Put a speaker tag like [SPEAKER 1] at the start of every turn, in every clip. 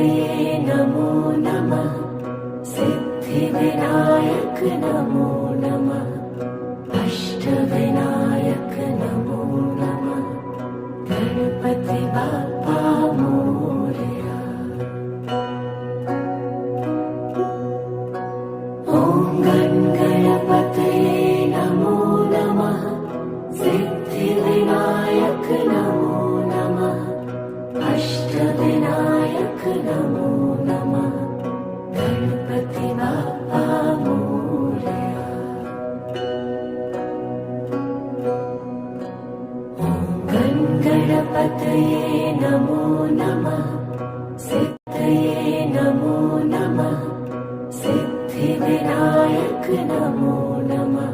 [SPEAKER 1] सिद्धये नमो नमः। सिद्धिविनायक नमो नमः। अष्टविनायक नमो नमः। गणपति बाप्पा मोरया। ॐ गणपतये नमो नमः। सिद्धिविनायक नमो नमः। अष्टविनायक नमो नमः। गणपति बाप्पा मोरया। ॐ गणपतये नमो नमः। सिद्धये नमो नमः। सिद्धिविनायक नमो नमः।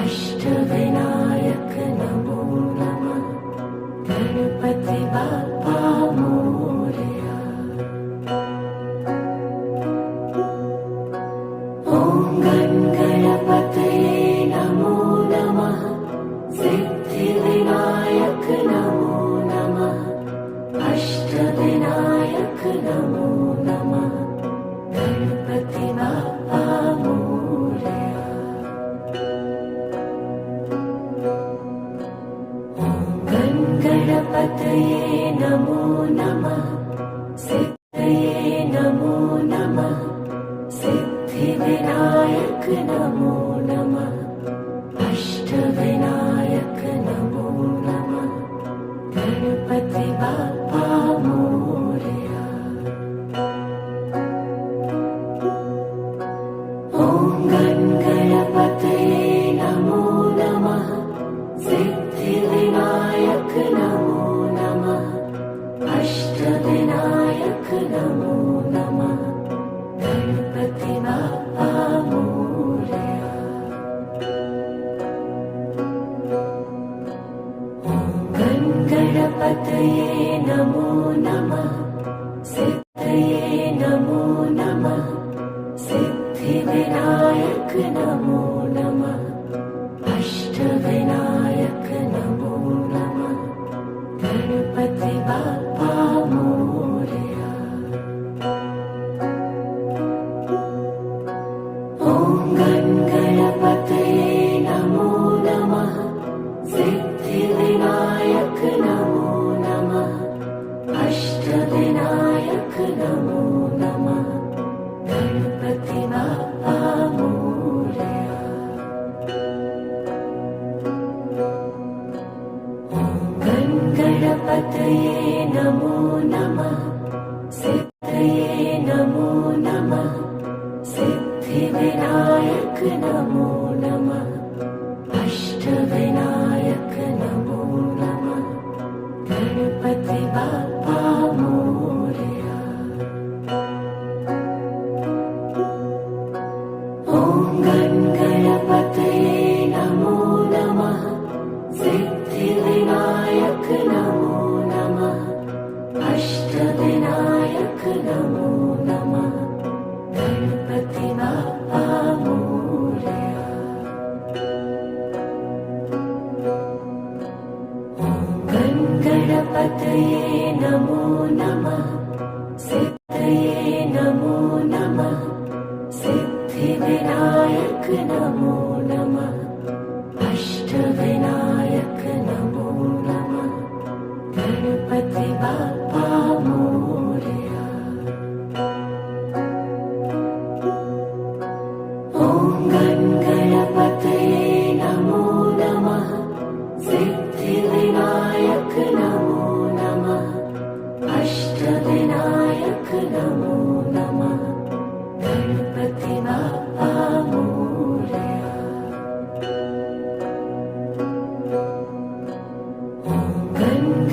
[SPEAKER 1] अष्टविनायक नमो नमः। गणपति बाप्पा मोरया। ॐ गणपतये नमो नमः। सिद्धिविनायक नमो नमः। अष्टविनायक नमो नमः। गणपति बाप्पा मोरया। गणपतये नमो नमः। सिद्धये नमो नमः। सिद्धिविनायक नमो नमः। अष्टविनायक नमो नमः। गणपति बाप्पा मोरया। ॐ गणपतये नमो नमः। सिद्धिविनायक नमो नमः। अष्टविनायक नमो नमः। गणपति बाप्पा मोरया। ॐ गणपतये नमो नमः। सिद्धये नमो नमः। सिद्धिविनायक नमो नमः। अष्टविनायक नमो नमः। गणपति बाप्पा मोरया। ॐ गणपतये नमो नमः। सिद्धिविनायक नमो नमः। अष्टविनायक नमो नमः। गणपति बाप्पा मोरया। गणपतये नमो नमः। सिद्धये नमो नमः। सिद्धिविनायक नमो नमः। अष्टविनायक नमो नमः। गणपति बाप्पा मोरया। ॐ गणपतये नमो नमः। सिद्धिविनायक नमो नमः। अष्टविनायक नमो नमः। गणपति बाप्पा मोरया। ॐ गणपतये नमो नमः। सिद्धये नमो नमः। सिद्धिविनायक नमो नमः। अष्टविनायक नमो नमः। गणपति बाप्पा मोरया। ॐ गणपतये नमो नमः। सिद्धिविनायक नमो नमः। अष्टविनायक नमो नमः। गणपति बाप्पा मोरया।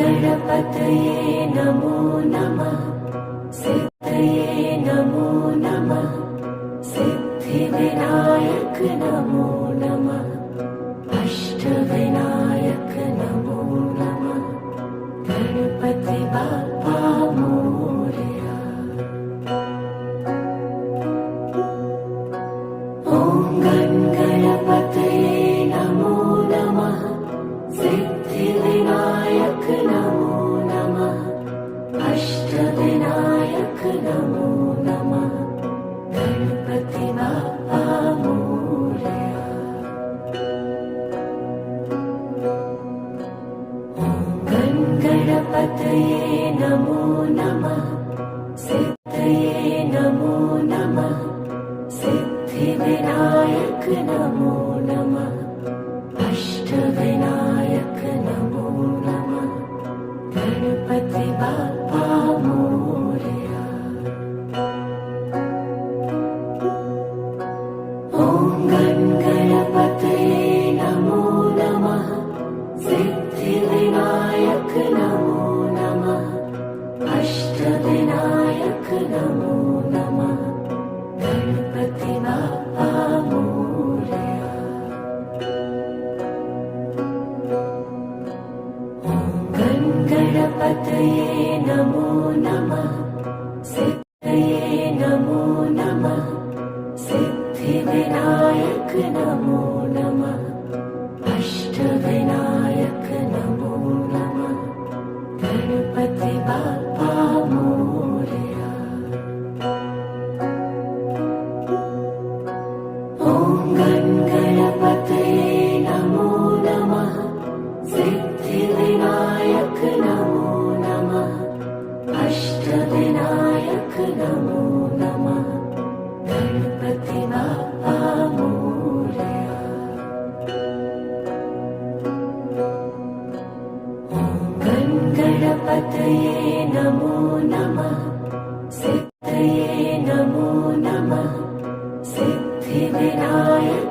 [SPEAKER 1] गणपतये नमो नमः। सिद्धये नमो नमः। सिद्धिविनायक नमो नमः। अष्टविनायक नमो नमः। गणपति बाप्पा मोरया। ॐ गणपतये नमो नमः। सिद्धिविनायक नमो नमः। अष्टविनायक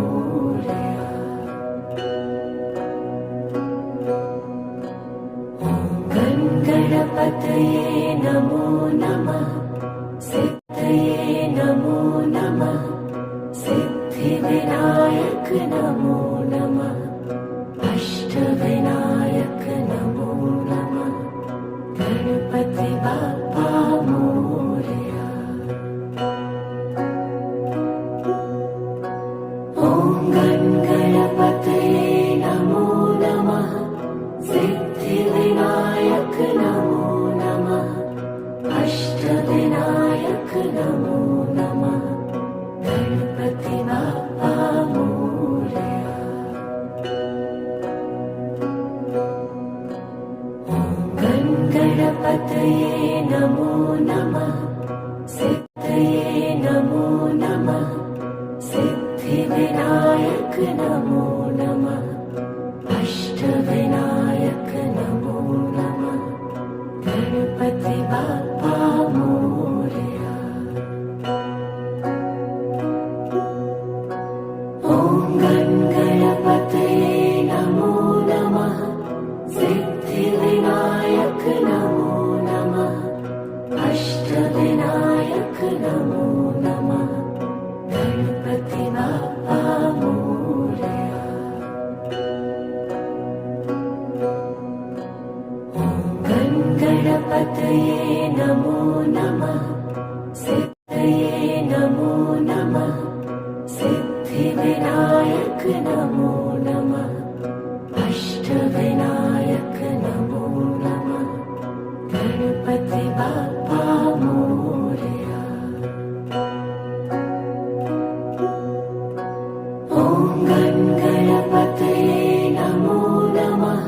[SPEAKER 1] मोरया। गण गणपतये नमो नमः। सिद्धये नमो नमः। सिद्धिविनायक नमो नमः। अष्टविनायक नमो नमः। गणपति बाप्पा मोरया। ॐ गण गणपतये नमो नमः। सिद्धिविनायक नमो नमः। अष्टविनायक नमो नमः। गणपति बाप्पा मोरया। सिद्धये नमो नमः सिद्धिविनायक नमो नमः अष्टविनायक नमो नमः गणपति बाप्पा मोरया। ॐ गणपतये नमो नमः सिद्धिविनायक नमो नमः अष्टविनायक नमो नमः गणपति बाप्पा मोरया। ॐ गणपतये नमो नमः सिद्धये नमो नमः सिद्धिविनायक नमो नमः अष्टविनायक नमो नमः गणपति बाप्पा मोरया। ॐ गणपतये नमो नमः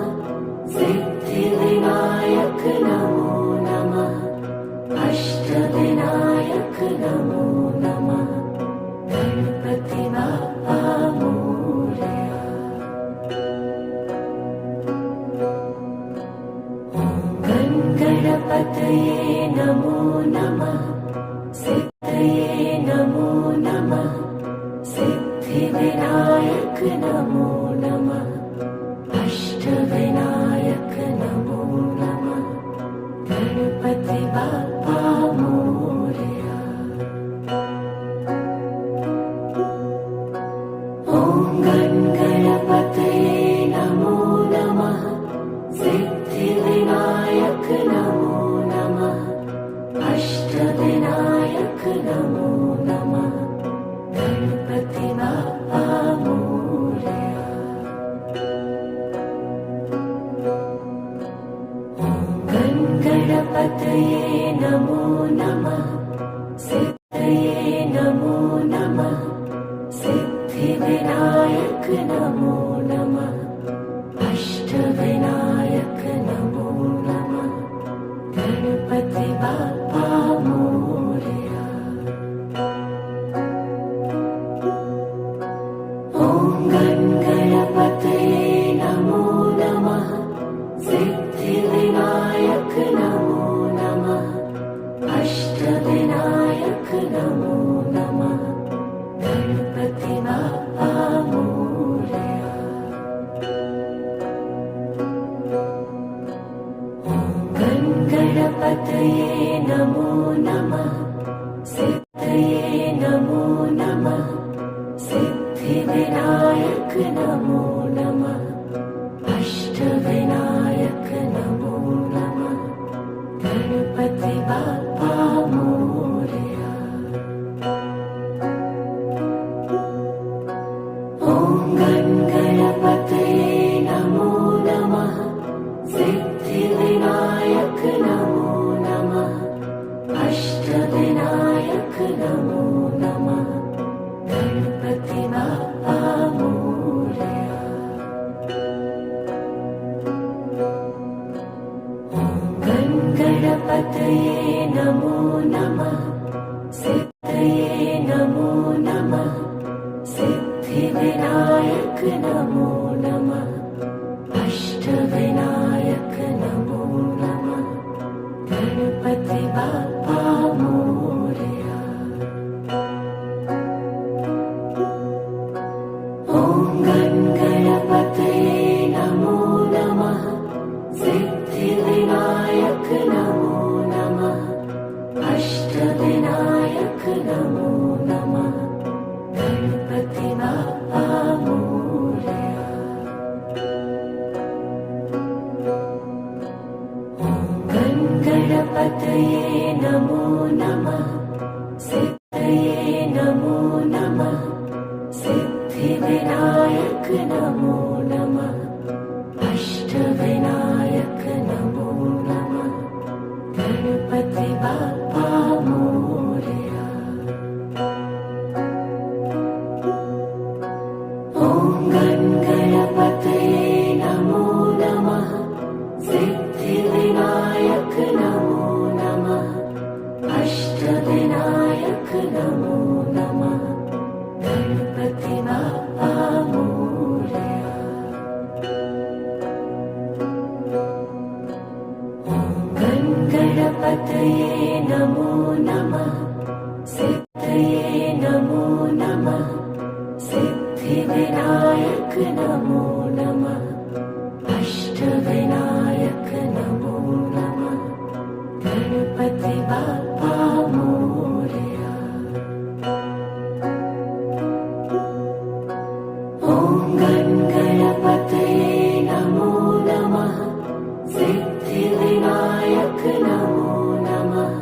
[SPEAKER 1] सिद्धिविनायक नमो नमः अष्टविनायक नमो नमः गणपति बाप्पा मोरया। ॐ गणपतये नमो नमः सिद्धये नमो नमः सिद्धिविनायक नमो नमः अष्टविनायक नमो नमः गणपति बाप्पा मोरया। ॐ गणपतये नमो नमः सिद्धिविनायक नमो नमः अष्टविनायक नमो नमः गणपति बाप्पा मोरया। ॐ गणपतये नमो नमः सिद्धये नमो नमः सिद्धिविनायक नमो नमः अष्टविनायक नमो नमः गणपति बाप्पा मोरया। ॐ गणपतये नमो नमः सिद्धिविनायक नमो नमः अष्टविनायक नमो नमः गणपति बाप्पा मोरया। ॐ गणपतये नमो नमः सिद्धये नमो नमः सिद्धिविनायक नमो नमः अष्टविनायक नमो नमः गणपति बाप्पा मोरया। ॐ गणपतये नमो नमः सिद्धिविनायक नमो नमः अष्टविनायक नमो नमः गणपति बाप्पा मोरया। ॐ गणपतये नमो नमः सिद्धये नमो नमः सिद्धिविनायक नमो नमः अष्टविनायक नमो नमः गणपति बाप्पा मोरया। ॐ गणपतये नमो नमः सिद्धिविनायक नमो नमः अष्टविनायक अष्टविनायक नमो नमः गणपति बाप्पा मोरया। ॐ गणपतये नमो नमः सिद्धये नमो नमः सिद्धिविनायक नमो नमः अष्टविनायक नमो नमः गणपति बाप्पा मोरया। ॐ गणपतये नमो नमः सिद्धिविनायक नमो नमः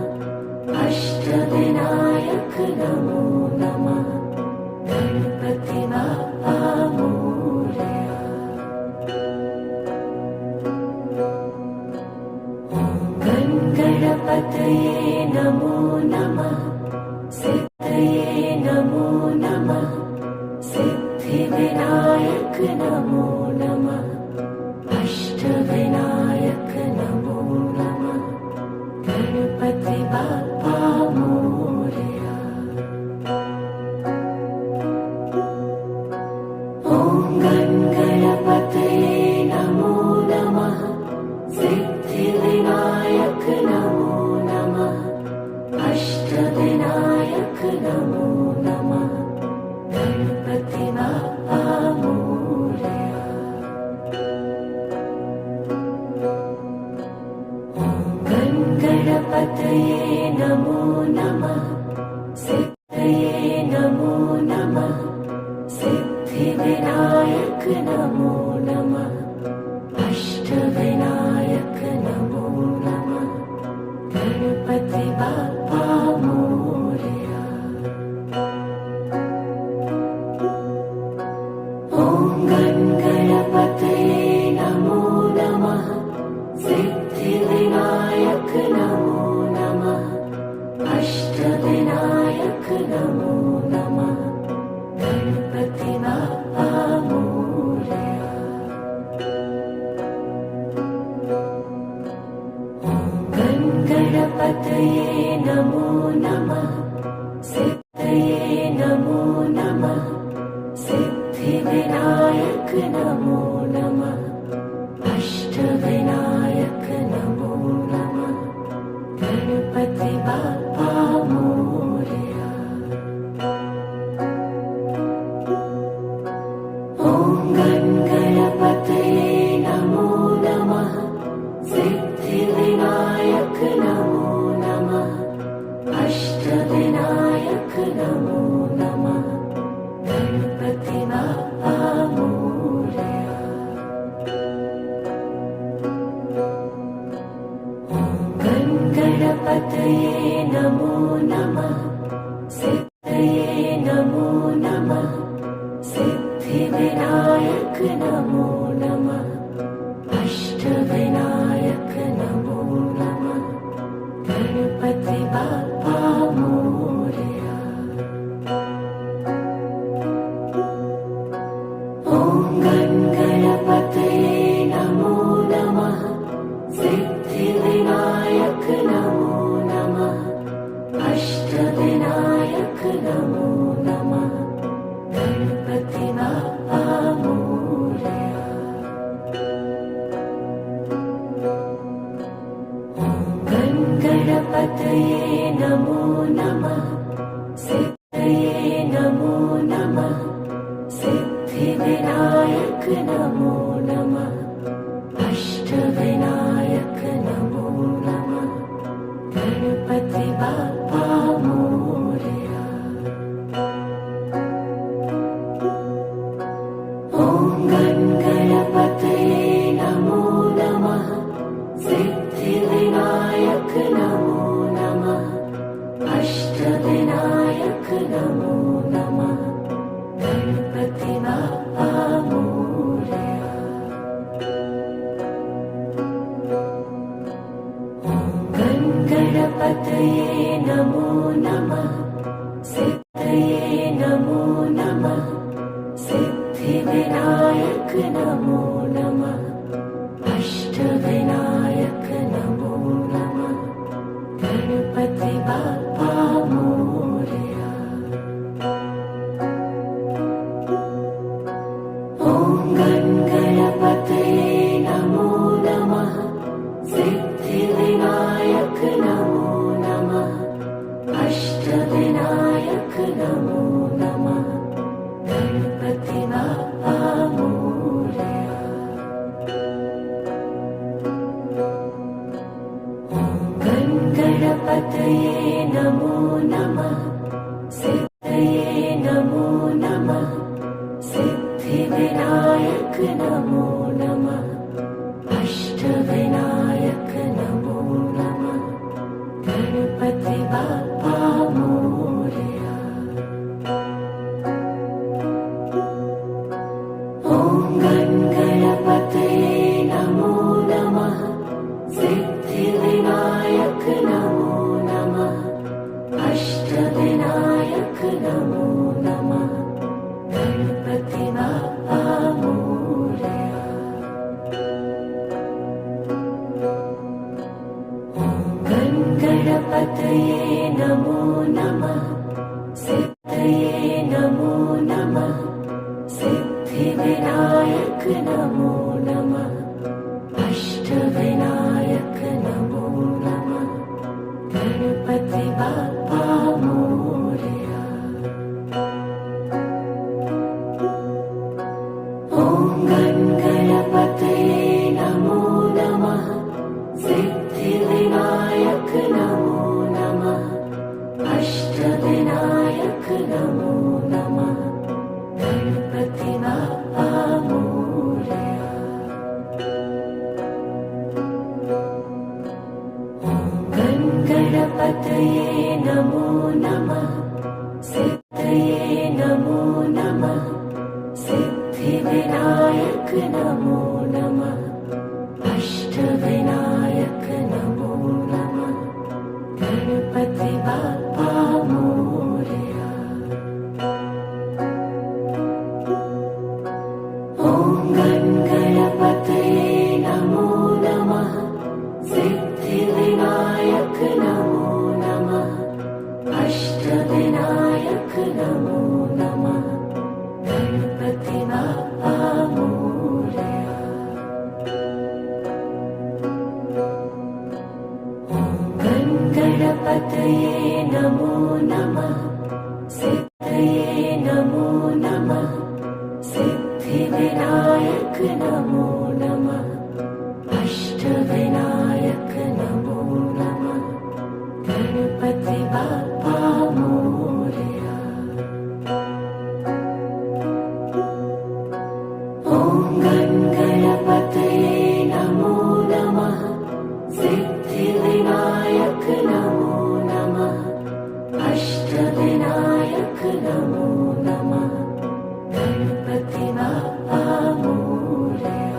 [SPEAKER 1] अष्टविनायक नमो नमः गणपति बाप्पा मोरया। गणपतये नमो नमः सिद्धये नमो नमः सिद्धिविनायक नमो नमः अष्टविनायक नमो नमः गणपति बाप्पा मोरया। ॐ गणपतये नमो नमः सिद्धिविनायक नमो नमः अष्टविनायक नमो नमः गणपति बाप्पा मोरया। ॐ गणपतये नमो नमः सिद्धये नमो नमः सिद्धिविनायक नमो नमः अष्टविनायक नमो नमः गणपति बाप्पा मोरया। ॐ गणपतये नमो नमः सिद्धिविनायक नमो नमः अष्टविनायक नमो नमः गणपति बाप्पा मोरया। गणपतये नमो नमः सिद्धये नमो नमः सिद्धिविनायक नमो नमः अष्टविनायक नमो नमः गणपति बाप्पा मोरया। ॐ गणपतये नमो नमः सिद्धिविनायक नमो नमः अष्टविनायक नमो नमः गणपति बाप्पा मोरया। ॐ गणपतये नमो नमः सिद्धये नमो नमः सिद्धिविनायक नमो नमः अष्टविनायक नमो नमः गणपति बाप्पा मोरया। ॐ गणपतये नमो नमः सिद्धिविनायक नमो नमः अष्टविनायक नमो नमः गणपति बाप्पा मोरया। गणपतये नमो नमः सिद्धये नमो नमः सिद्धिविनायक नमो नमः अष्टविनायक नमो नमः गणपति बाप्पा मोरया। ॐ गणपतये नमो नमः सिद्धिविनायक नमो नमः अष्टविनायक नमो नमः गणपति बाप्पा मोरया। ॐ गणपतये नमो नमः सिद्धये नमो नमः सिद्धिविनायक नमो नमः अष्टविनायक नमो नमः गणपति बाप्पा नमो नमः सिद्धये नमो नमः सिद्धिविनायक नमो नमः अष्टविनायक नमो नमः गणपति बाप्पा मोरया। ॐ गणपतये नमो नमः सिद्धिविनायक नमो नमः अष्टविनायक नमो नमः गणपति बाप्पा मोरया। ॐ गणपतये नमो नमः सिद्धये नमो नमः सिद्धिविनायक नमो नमः अष्टविनायक नमो नमः गणपति बाप्पा मोरया। ॐ गणपतये नमो नमः सिद्धिविनायक नमो नमः अष्टविनायक नमो नमः गणपति बाप्पा मोरया। ॐ गणपतये नमो नमः सिद्धये नमो नमः सिद्धिविनायक नमो नमः अष्टविनायक नमो नमः गणपति बाप्पा मोरया। ॐ गणपतये नमो नमः सिद्धिविनायक नमो नमः अष्टविनायक नमो नमः गणपति बाप्पा मोरया। ॐ गणपतये नमो नमः सिद्धये नमो नमः सिद्धिविनायक नमो नमः अष्टविनायक नमो नमः गणपति बाप्पा मोरया। ॐ गणपतये नमो नमः सिद्धिविनायक नमो नमः अष्टविनायक नमो नमः गणपति बाप्पा मोरया।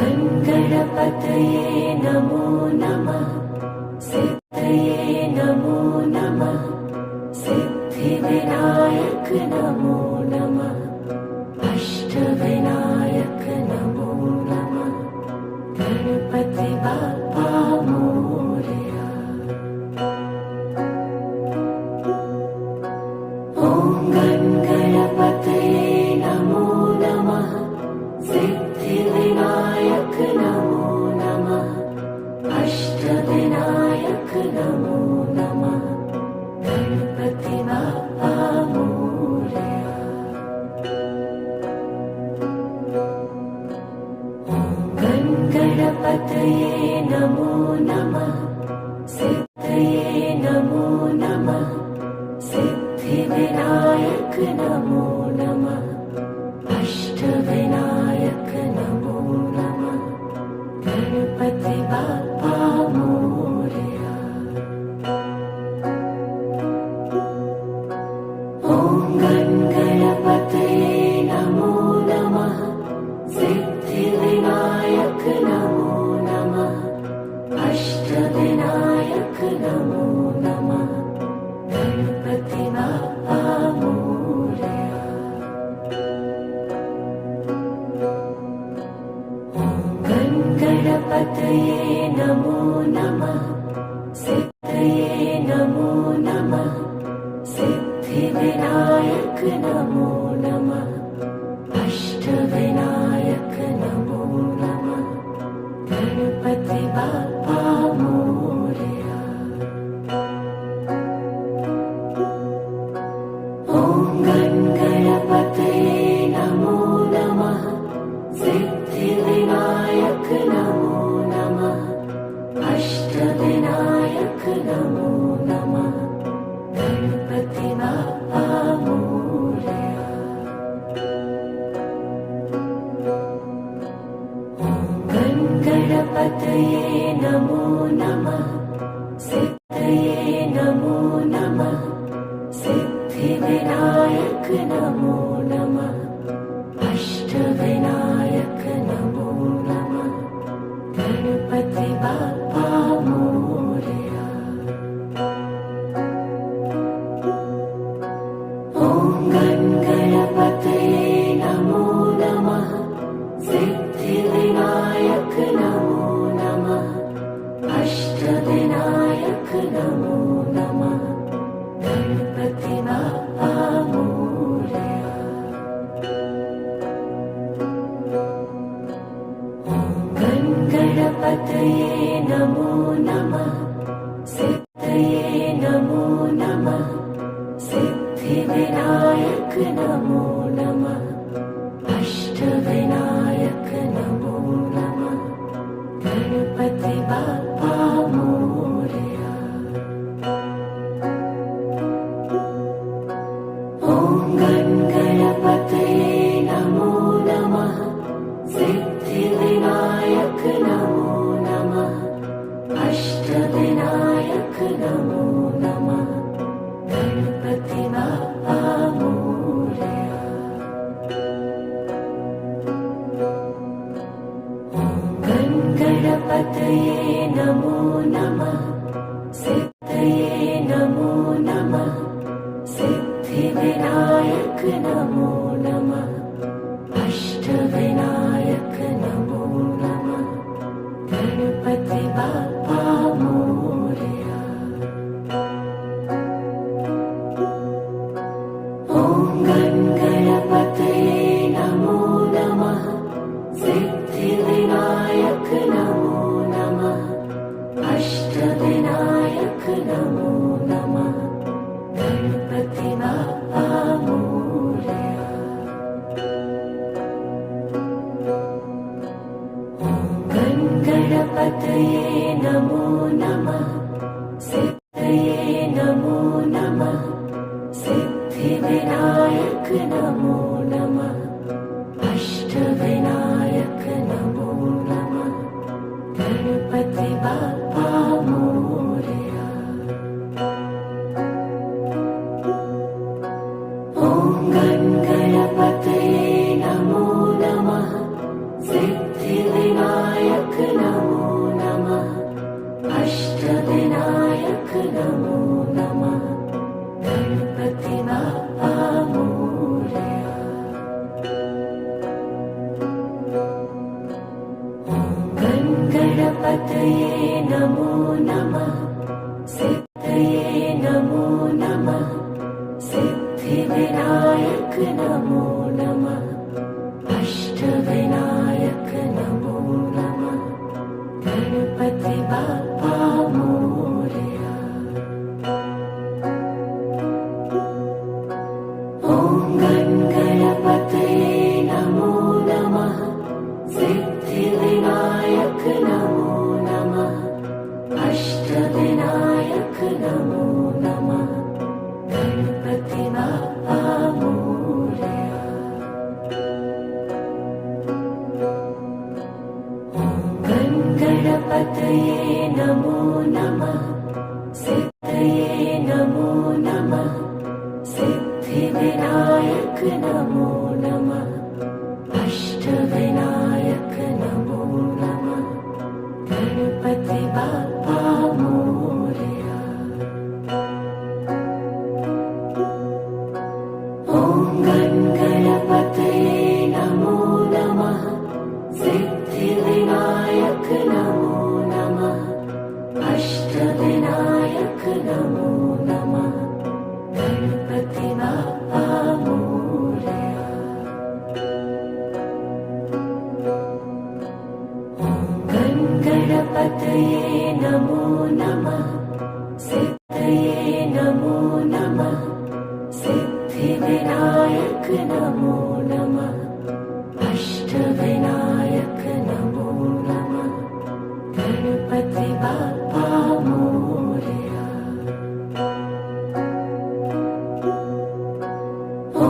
[SPEAKER 1] ॐ गणपतये नमो नमः सिद्धये नमो नमः सिद्धिविनायक नमो नमः अष्टविनायक नमो नमः गणपति बाप्पा मोरया। ॐ गणपतये नमो नमः सिद्धिविनायक नमो नमः अष्टविनायक नमो नमः गणपति बाप्पा मोरया। ॐ गणपतये नमो नमः सिद्धये नमो नमः सिद्धिविनायक नमो नमः अष्टविनायक नमो नमः गणपति बाप्पा मोरया। ॐ गणपतये नमो नमः सिद्धिविनायक नमो नमः अष्टविनायक नमो नमः गणपति बाप्पा मोरया। ॐ गणपतये नमो नमः सिद्धये नमो नमः सिद्धिविनायक नमो नमः अष्टविनायक नमो नमः गणपति बाप्पा मोरया। ॐ गणपतये नमो नमः सिद्धिविनायक नमो नमः नमो नमः सिद्धये नमो नमः सिद्धिविनायक नमो नमः अष्टविनायक नमो नमः गणपति बाप्पा मोरया। ॐ गणपतये नमो नमः सिद्धिविनायक नमो नमः अष्टविनायक नमो नमः गणपति बाप्पा मोरया। ॐ गणपतये नमो नमः सिद्धये नमो नमः सिद्धिविनायक नमो नमः अष्टविनायक नमो नमः गणपति बाप्पा मोरया। ॐ गणपतये नमो नमः सिद्धिविनायक नमो नमः अष्टविनायक नमो नमः गणपति बाप्पा मोरया। ॐ गणपतये नमो नमः सिद्धये नमो नमः सिद्धिविनायक नमो नमः अष्टविनायक नमो नमः गणपति बाप्पा मोरया। ॐ गणपतये नमो नमः सिद्धिविनायक नमो नमः अष्टविनायक नमो नमः गणपति बाप्पा मोरया। ॐ गणपतये नमो नमः सिद्धये नमो नमः सिद्धिविनायक नमो नमः अष्टविनायक नमो नमः गणपति बाप्पा मोरया। ॐ गणपतये नमो नमः सिद्धिविनायक नमो नमः अष्टविनायक नमो नमः गणपति बाप्पा मोरया। ॐ गणपतये नमो नमः सिद्धये नमो नमः सिद्धिविनायक नमो नमः अष्टविनायक नमो नमः गणपति बाप्पा मोरया। ॐ गणपतये नमो नमः सिद्धिविनायक नमो नमः अष्टविनायक नमो नमः गणपति बाप्पा मोरया। ॐ गणपतये नमो नमः सिद्धये नमो नमः सिद्धिविनायक नमो नमः अष्टविनायक नमो नमः गणपति बाप्पा मोरया। ॐ गणपतये नमो नमः सिद्धिविनायक नमो नमः अष्टविनायक नमो नमः गणपति बाप्पा मोरया। ॐ गणपतये नमो नमः सिद्धये नमो नमः सिद्धिविनायक नमो नमः अष्टविनायक नमो नमः गणपति बाप्पा मोरया। ॐ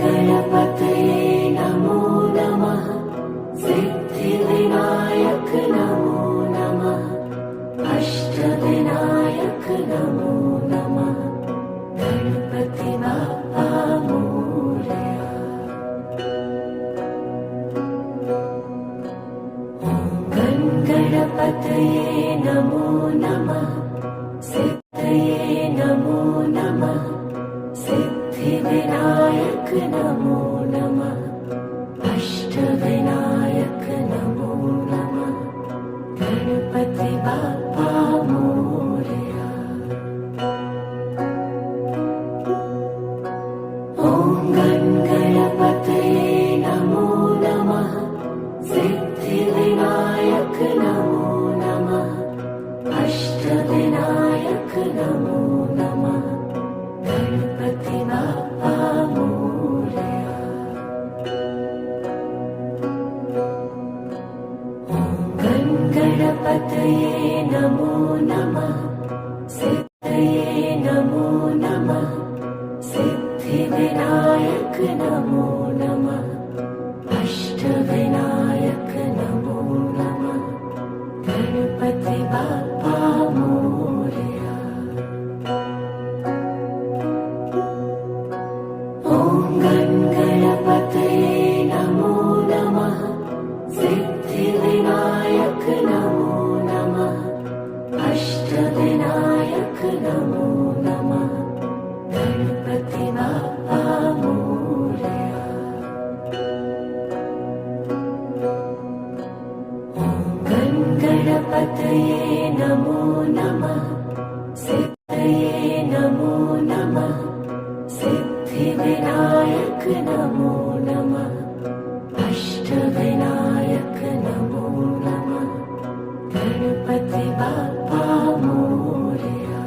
[SPEAKER 1] गणपतये नमो नमः सिद्धिविनायक नमो नमः नमो नमः सिद्धये नमो नमः सिद्धिविनायक नमो नमः अष्टविनायक नमो नमः गणपति बाप्पा मोरया। ॐ गणपतये नमो नमः सिद्धिविनायक नमो नमः अष्टविनायक नमो नमः गणपति बाप्पा मोरया। ॐ गणपतये नमो नमः सिद्धये नमो नमः सिद्धिविनायक नमो नमः अष्टविनायक नमो नमः गणपति बाप्पा मोरया। ॐ गणपतये नमो नमः सिद्धिविनायक नमो नमः अष्टविनायक नमो नमः गणपति बाप्पा मोरया। गणपतये नमो नमः सिद्धये नमो नमः सिद्धिविनायक नमो नमः अष्टविनायक नमो नमः गणपति बाप्पा मोरया।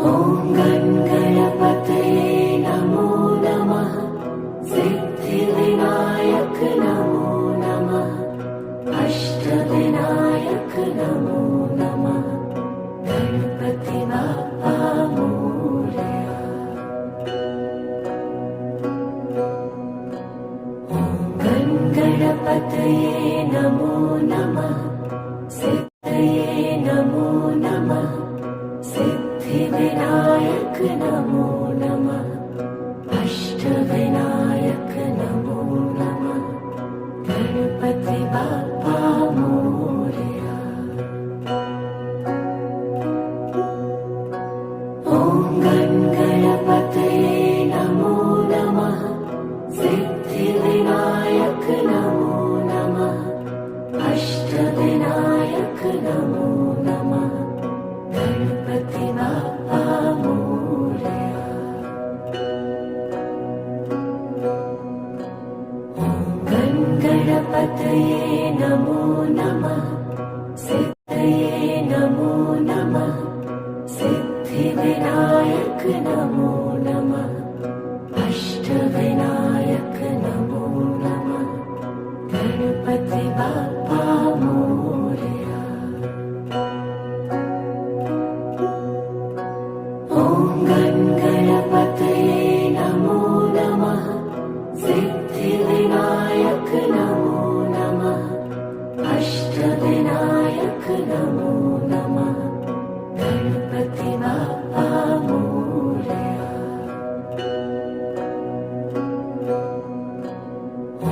[SPEAKER 1] ॐ गणपतये नमो नमः सिद्धिविनायक नमो नमः अष्टविनायक नमो नमः गणपति बाप्पा मोरया। ॐ गणपतये नमो नमः सिद्धये नमो नमः सिद्धिविनायक नमो नमः अष्टविनायक नमो नमः गणपति बाप्पा मोरया। ॐ गणपतये नमो नमः सिद्धिविनायक नमो नमः अष्टविनायक नमो नमः गणपति बाप्पा मोरया। गणपतये नमो नमः सिद्धये नमो नमः सिद्धिविनायक नमो नमः अष्टविनायक नमो नमः गणपति बाप्पा मोरया। ॐ गणपतये नमो नमः सिद्धिविनायक नमो नमः अष्टविनायक नमो नमः गणपति बाप्पा मोरया। ॐ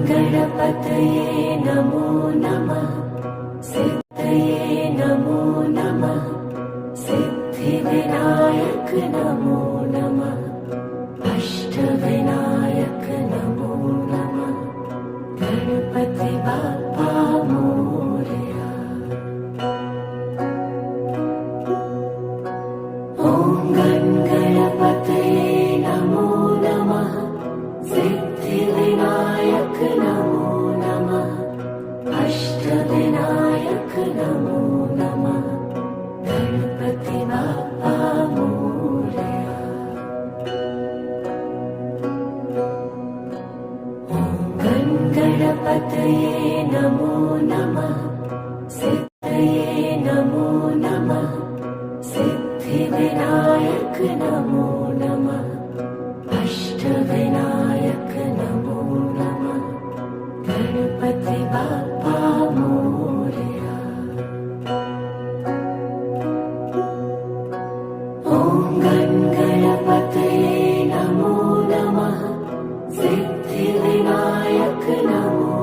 [SPEAKER 1] गणपतये नमो नमः सिद्धये नमो नमः सिद्धिविनायक नमो नमः अष्टविनायक नमो नमः गणपति बाप्पा मोरया। ॐ गणपतये नमो नमः सिद्धिविनायक नमो नमः अष्टविनायक नमो नमः गणपति बाप्पा मोरया। गणपतये नमो नमः सिद्धये नमो नमः सिद्धिविनायक नमो नमः अष्टविनायक नमो नमः गणपति बाप्पा मोरया। ॐ गणपतये नमो नमः सिद्धिविनायक नमो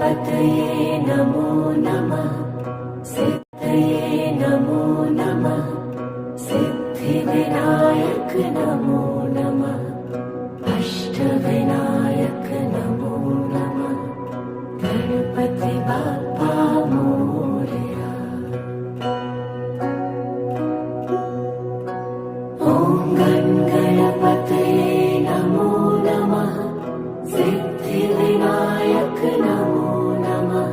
[SPEAKER 1] गणपतये नमो नमः सिद्धये नमो नमः सिद्धिविनायक नमो नमः अष्टविनायक नमो नमः गणपति बाप्पा मोरया। ॐ गणपतये नमो नमः सिद्धिविनायक नमो नमः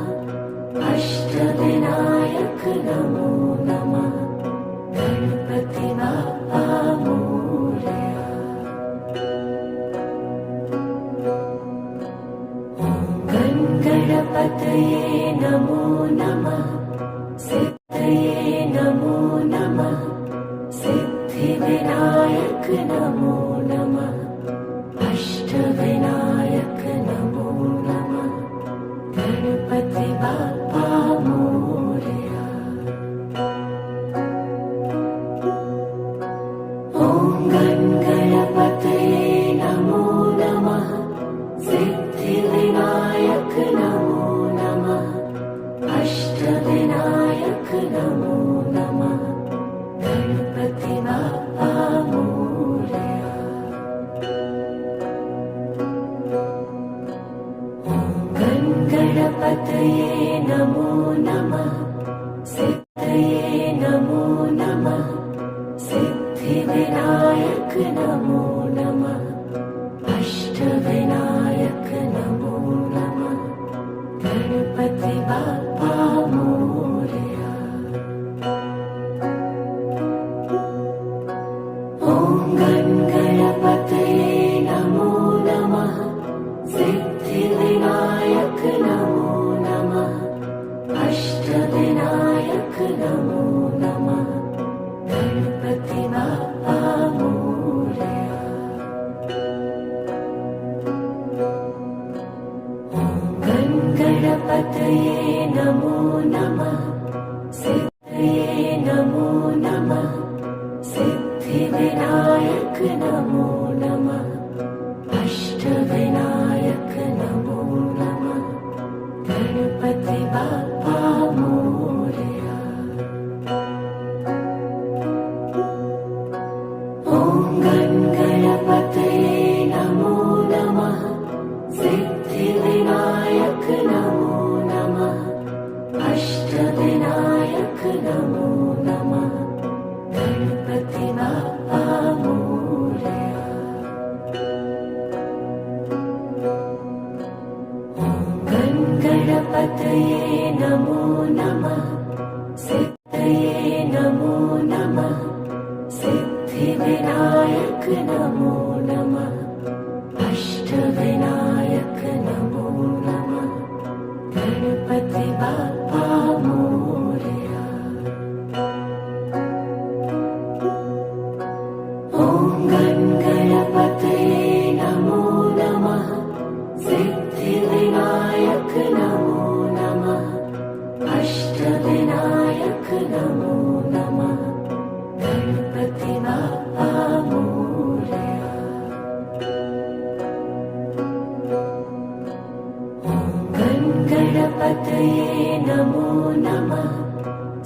[SPEAKER 1] अष्टविनायक नमो नमः गणपति बाप्पा मोरया। ॐ गणपतये नमो नमः सिद्धये नमो नमः सिद्धिविनायक नमो नमः अष्टविनायक नमो नमः गणपति बाप्पा मोरया। ॐ गणपतये नमो नमः सिद्धिविनायक नमो नमः अष्टविनायक नमो नमः गणपति बाप्पा मोरया। ॐ गणपतये नमो नमः सिद्धये नमो नमः सिद्धिविनायक नमो नमः अष्टविनायक नमो नमः गणपति बाप्पा मोरया। ॐ गणपतये नमो नमः सिद्धिविनायक नमो नमः अष्टविनायक नमो नमः गणपति बाप्पा मोरया। ॐ गणपतये नमो नमः सिद्धये नमो नमः सिद्धिविनायक नमो नमः अष्टविनायक नमो नमः गणपति बाप्पा मोरया। ॐ गणपतये नमो नमः सिद्धिविनायक नमो नमः अष्टविनायक नमो नमः गणपति बाप्पा मोरया। ॐ गणपतये नमो नमः सिद्धये नमो नमः सिद्धिविनायक नमो नमः अष्टविनायक नमो नमः गणपति बाप्पा मोरया। ॐ गणपतये नमो नमः सिद्धिविनायक नमो नमः अष्टविनायक नमो नमः गणपति बाप्पा मोरया। ॐ गणपतये नमो नमः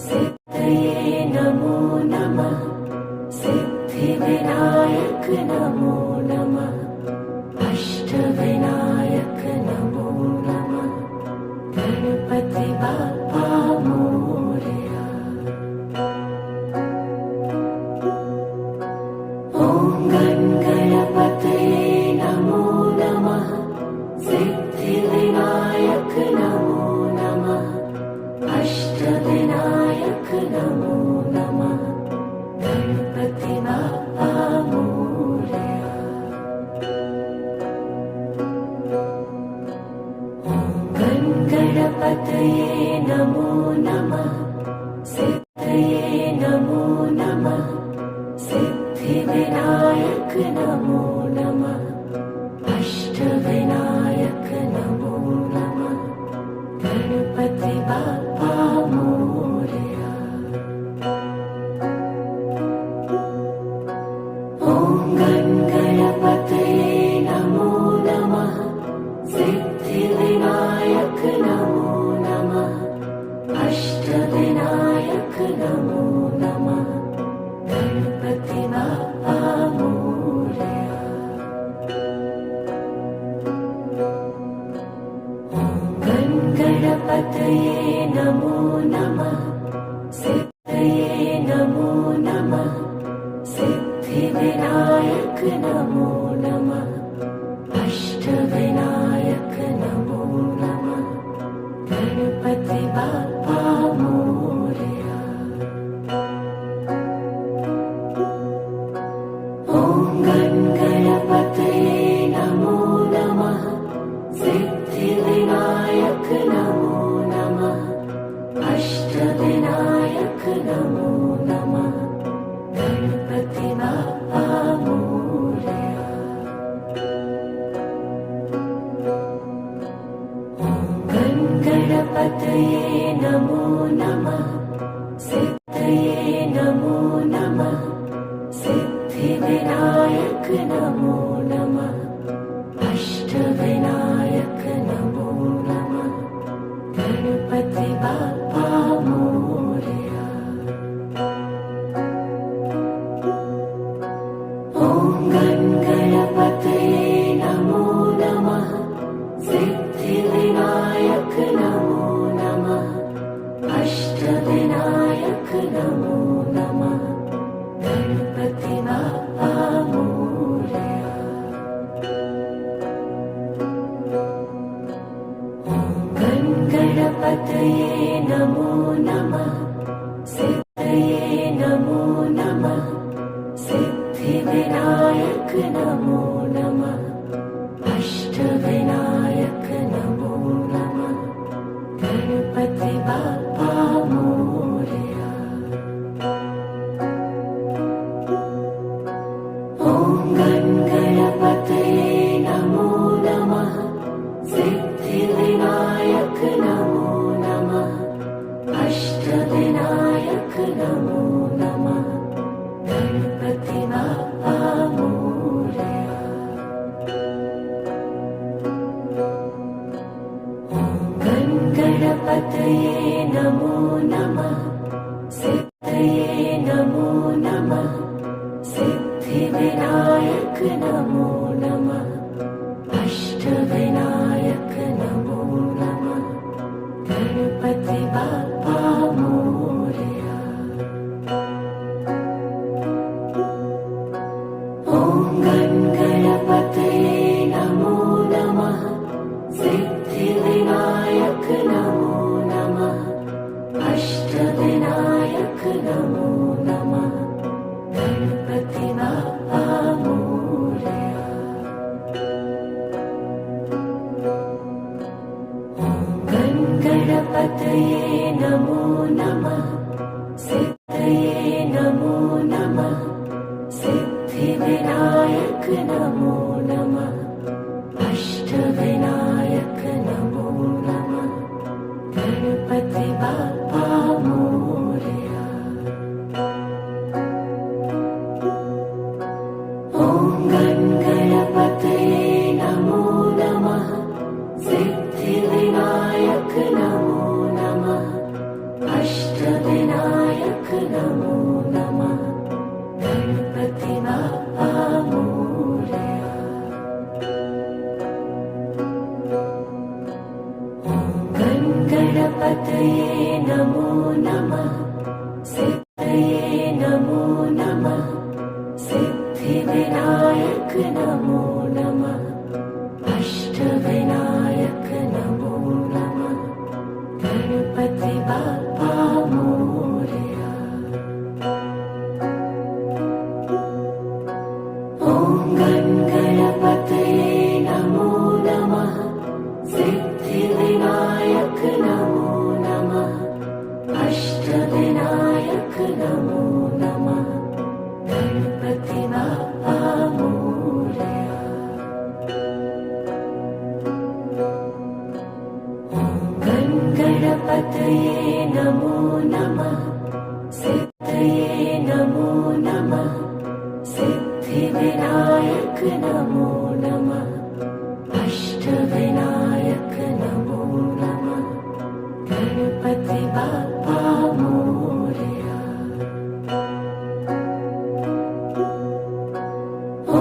[SPEAKER 1] सिद्धये नमो नमः सिद्धिविनायक नमो नमः अष्टविनायक नमो नमः गणपति बाप्पा मोरया। ॐ गणपतये नमो नमः सिद्धिविनायक नमो नमः अष्टविनायक नमो नमः गणपति बाप्पा मोरया। ॐ गणपतये नमो नमः सिद्धये नमो नमः सिद्धिविनायक नमो नमः अष्टविनायक नमो नमः गणपति बाप्पा मोरया। ॐ गणपतये नमो नमः सिद्धिविनायक नमो गणपतये नमो नमः सिद्धये नमो नमः सिद्धिविनायक नमो नमः अष्टविनायक नमो नमः गणपति बाप्पा मोरया। ॐ गणपतये नमो नमः सिद्धिविनायक नमो नमः अष्टविनायक नमो नमः गणपति बाप्पा मोरया। ॐ गणपतये नमो नमः सिद्धये नमो नमः सिद्धिविनायक नमो नमः अष्टविनायक नमो नमः गणपति बाप्पा मोरया। ॐ गणपतये नमो नमः सिद्धिविनायक नमो नमः अष्टविनायक नमो नमः गणपति बाप्पा मोरया। ॐ गणपतये नमो नमः सिद्धये नमो नमः सिद्धिविनायक नमो नमः अष्टविनायक नमो नमः गणपति बाप्पा मोरया। ॐ गणपतये नमो नमः सिद्धिविनायक नमो नमः अष्टविनायक नमो नमः गणपति बाप्पा मोरया। ॐ गणपतये नमो नमः सिद्धये नमो नमः सिद्धिविनायक नमो नमः अष्टविनायक नमो नमः गणपति बाप्पा मोरया। ॐ गणपतये नमो नमः सिद्धिविनायक नमो नमः अष्टविनायक नमो नमः गणपति बाप्पा मोरया। ॐ गणपतये नमो नमः सिद्धये नमो नमः सिद्धिविनायक नमो नमः अष्टविनायक नमो नमः गणपति बाप्पा मोरया। ॐ गणपतये नमो नमः सिद्धिविनायक नमो नमः अष्टविनायक नमो नमः गणपति बाप्पा मोरया। ॐ गणपतये नमो नमः सिद्धये नमो नमः सिद्धिविनायक नमो नमः अष्टविनायक नमो नमः गणपति बाप्पा मोरया। ॐ गणपतये नमो नमः सिद्धिविनायक नमो नमः अष्टविनायक नमो नमः गणपति बाप्पा मोरया। ॐ गणपतये नमो नमः सिद्धये नमो नमः सिद्धिविनायक नमो नमः अष्टविनायक नमो नमः गणपति बाप्पा मोरया। ॐ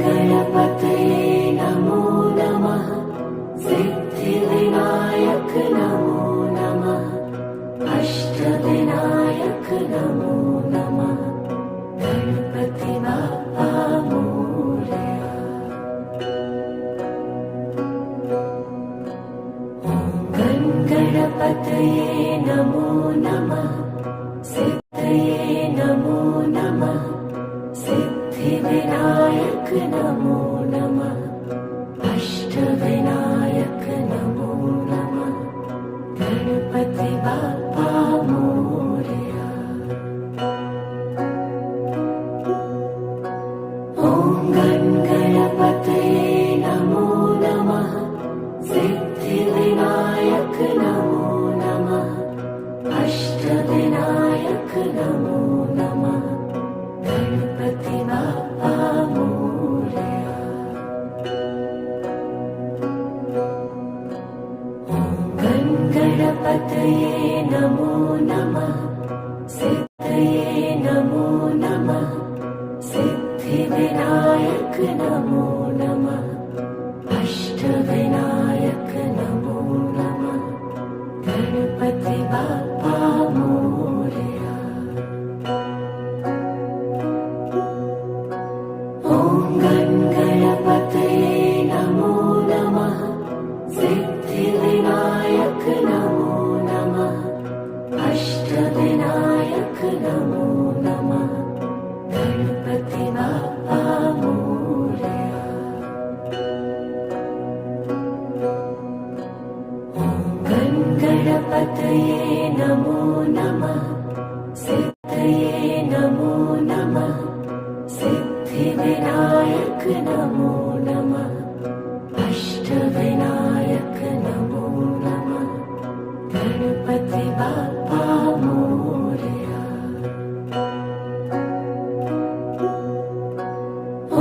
[SPEAKER 1] गणपतये नमो नमः सिद्धिविनायक गणपतये नमो नमः सिद्धये नमो नमः सिद्धिविनायक नमो नमः अष्टविनायक नमो नमः गणपति बाप्पा मोरया। ॐ गणपतये नमो नमः सिद्धिविनायक नमो नमः अष्टविनायक नमो नमः गणपति बाप्पा मोरया। ॐ गणपतये नमो नमः सिद्धये नमो नमः सिद्धिविनायक नमो नमः अष्टविनायक नमो नमः गणपति बाप्पा मोरया। ॐ गणपतये नमो नमः सिद्धिविनायक नमो नमः अष्टविनायक नमो नमः गणपति बाप्पा मोरया। गणपतये नमो नमः सिद्धये नमो नमः सिद्धिविनायक नमो नमः अष्टविनायक नमो नमः गणपति बाप्पा मोरया।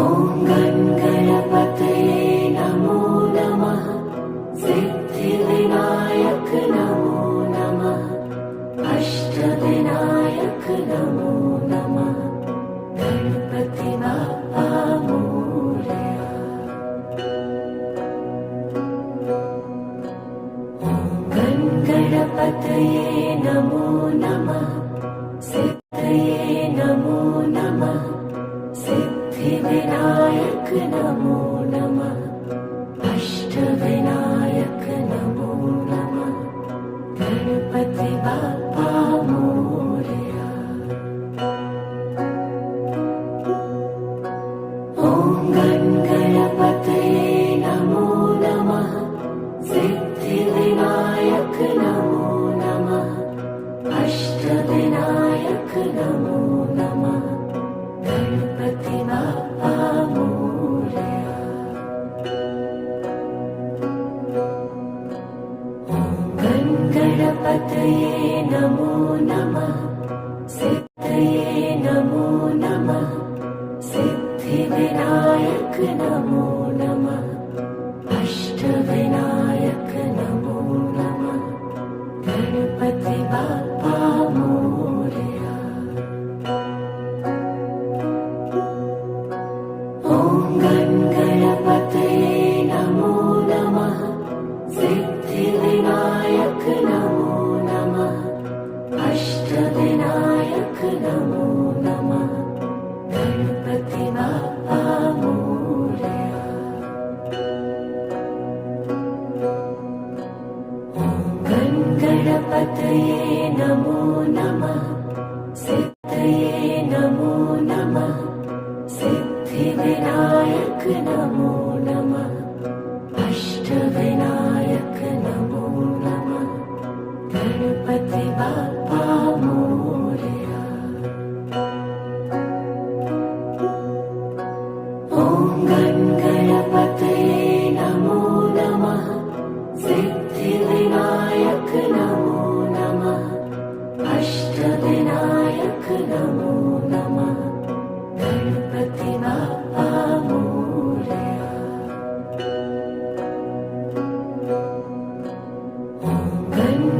[SPEAKER 1] ॐ गणपतये नमो नमः सिद्धिविनायक नमो नमः अष्टविनायक नमो नमः गणपति बाप्पा मोरया। ॐ गणपतये नमो नमः सिद्धये नमो नमः सिद्धिविनायक नमो नमः अष्टविनायक नमो नमः गणपति बाप्पा मोरया। ॐ गणपतये नमो नमः सिद्धिविनायक नमो नमः अष्टविनायक नमो नमः गणपति बाप्पा मोरया। गणपतये नमो नमः सिद्धये नमो नमः सिद्धिविनायक नमो नमः अष्टविनायक नमो नमः गणपति बाप्पा मोरया। ॐ गणपतये नमो नमः सिद्धिविनायक नमो नमः अष्टविनायक नमो नमः गणपति बाप्पा मोरया। ॐ गणपतये नमो नमः सिद्धये नमो नमः सिद्धिविनायक नमो नमः अष्टविनायक नमो नमः गणपति बाप्पा मोरया। ॐ गणपतये नमो नमः सिद्धिविनायक नमो नमः अष्टविनायक नमो नमः गणपति बाप्पा मोरया।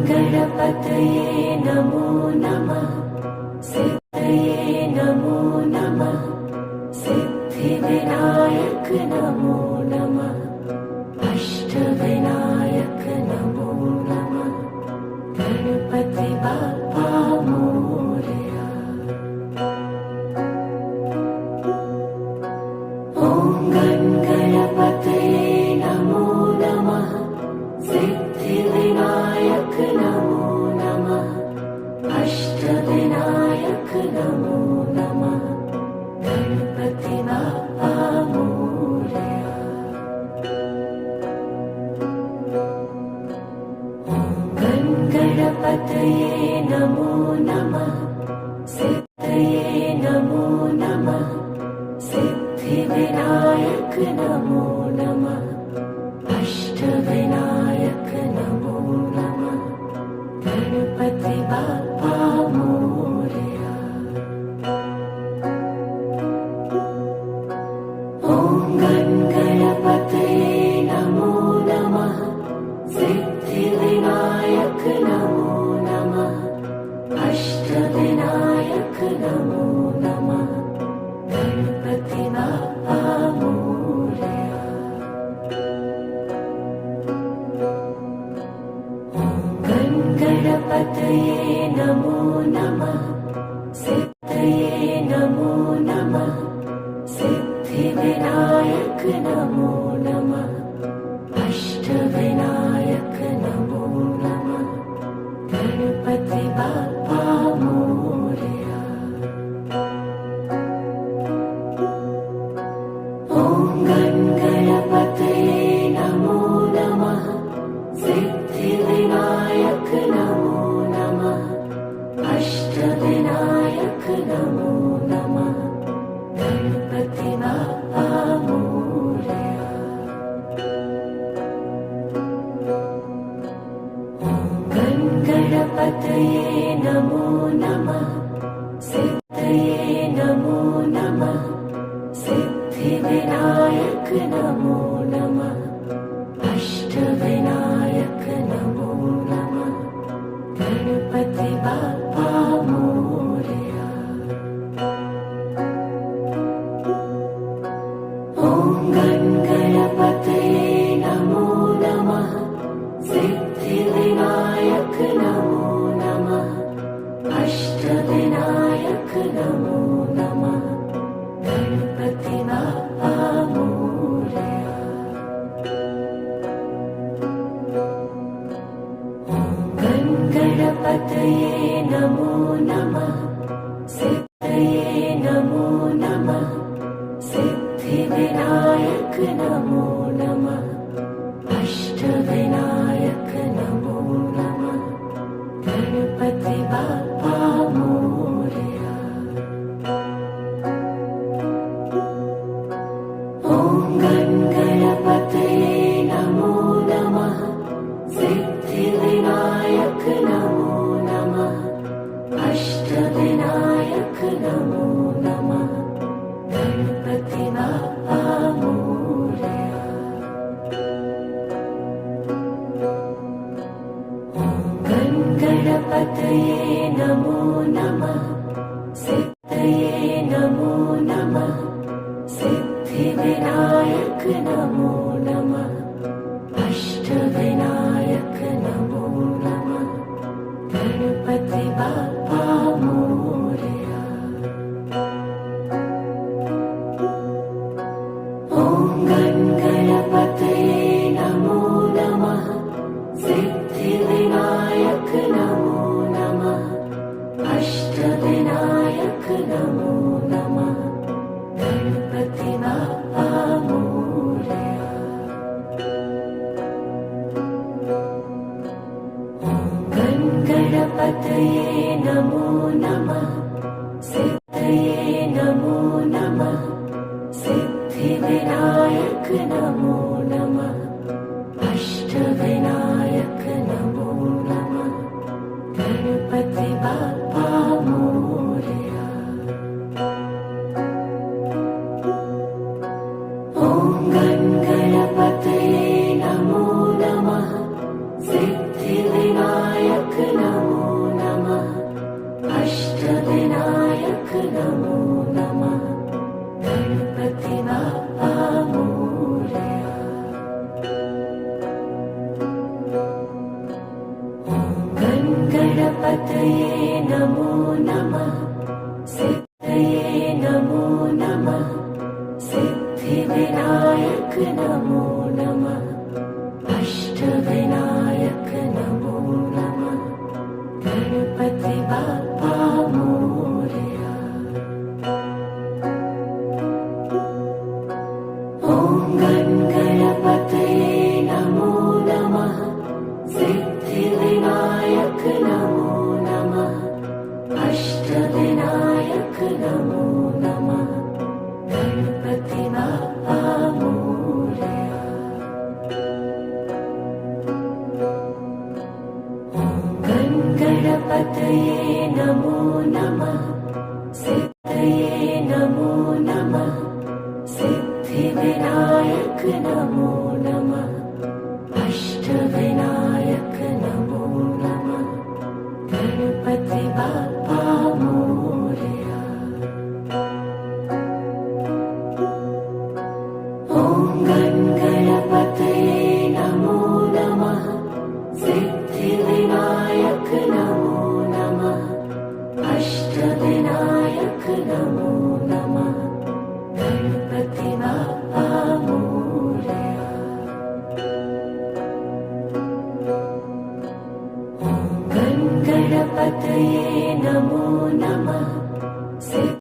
[SPEAKER 1] गणपतये नमो नमः सिद्धये नमो नमः सिद्धिविनायक नमो नमः अष्टविनायक नमो नमः गणपति बाप्पा मोरया। ॐ गणपतये नमो नमः सिद्धिविनायक नमो नमः गणपति बाप्पा मोरया। ॐ गणपतये नमो नमः सिद्धये नमो नमः सिद्धिविनायक नमो नमः अष्टविनायक नमो नमः गणपति बाप्पा मोरया। ॐ गणपतये नमो नमः सिद्धिविनायक नमो नमः अष्टविनायक नमो नमः गणपति बाप्पा मोरया। गणपतये नमो नमः सिद्धये नमो नमः सिद्धिविनायक नमो नमः अष्टविनायक नमो नमः गणपति बाप्पा मोरया। ॐ गणपतये नमो नमः सिद्धिविनायक नमो नमः अष्टविनायक नमो नमः गणपति बाप्पा मोरया। ॐ गणपतये नमो नमः सिद्धये नमो नमः सिद्धिविनायक नमो नमः अष्टविनायक नमो नमः गणपति बाप्पा मोरया। ॐ गणपतये नमो नमः सिद्धिविनायक नमो नमः अष्टविनायक नमो नमः गणपति बाप्पा मोरया। गणपतये नमो नमः सिद्धये नमो नमः सिद्धिविनायक नमो नमः अष्टविनायक नमो नमः गणपति बाप्पा मोरया। ॐ गणपतये नमो नमः सिद्धिविनायक नमो नमः अष्टविनायक नमो नमः गणपति बाप्पा मोरया। ॐ गणपतये नमो नमः सिद्धये नमो नमः सिद्धिविनायक नमो नमः अष्टविनायक नमो नमः गणपति बाप्पा मोरया। ॐ गणपतये नमो नमः सिद्धिविनायक नमो नमः अष्टविनायक नमो नमः गणपति बाप्पा मोरया। गणपतये नमो नमः सिद्धये नमो नमः सिद्धिविनायक नमो नमः अष्टविनायक नमो नमः गणपति बाप्पा मोरया। ॐ गणपतये नमो नमः सिद्धिविनायक नमो नमः अष्टविनायक नमो नमः गणपति बाप्पा मोरया। ॐ गणपतये नमो नमः सिद्धये नमो नमः सिद्धिविनायक नमो नमः अष्टविनायक नमो नमः गणपति बाप्पा मोरया। गणपतये नमो नमः सिद्धये नमो नमः सिद्धिविनायक नमो नमः अष्टविनायक नमो नमः गणपति बाप्पा मोरया। ॐ गणपतये नमो नमः सिद्धिविनायक नमो नमः अष्टविनायक नमो नमः गणपति बाप्पा मोरया। ॐ गणपतये नमो नमः।